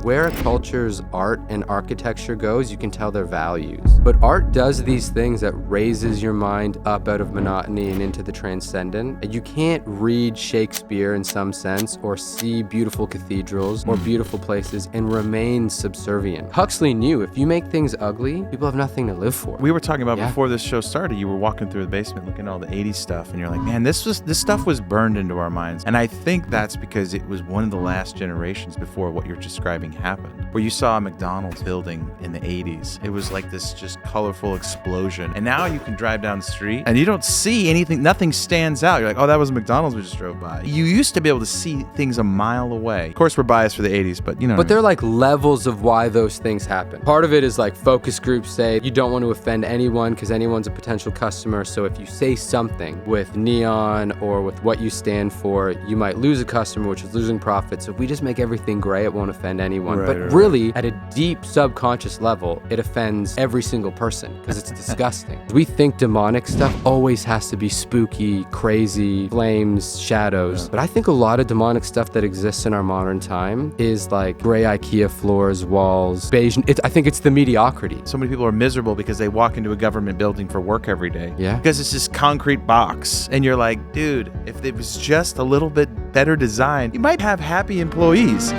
Where a culture's art and architecture goes, you can tell their values. But art does these things that raises your mind up out of monotony and into the transcendent. And you can't read Shakespeare in some sense or see beautiful cathedrals or beautiful places and remain subservient. Huxley knew if you make things ugly, people have nothing to live for. We were talking about before this show started, you were walking through the basement looking at all the 80s stuff and you're like, man, this stuff was burned into our minds. And I think that's because it was one of the last generations before what you're describing happened, where you saw a McDonald's building in the 80s. It was like this just colorful explosion. And now you can drive down the street and you don't see anything, nothing stands out. You're like, oh, that was a McDonald's we just drove by. You used to be able to see things a mile away. Of course, we're biased for the 80s, but you know. But there are like levels of why those things happen. Part of it is like focus groups say you don't want to offend anyone because anyone's a potential customer. So if you say something with neon or with what you stand for, you might lose a customer, which is losing profit. So if we just make everything gray, it won't offend anyone. But really, at a deep subconscious level, it offends every single person because it's disgusting. We think demonic stuff always has to be spooky, crazy, flames, shadows. But I think a lot of demonic stuff that exists in our modern time is like gray IKEA floors, walls, beige. I think it's the mediocrity. So many people are miserable because they walk into a government building for work every day. Yeah. Because it's this concrete box. And you're like, dude, if it was just a little bit better designed, you might have happy employees.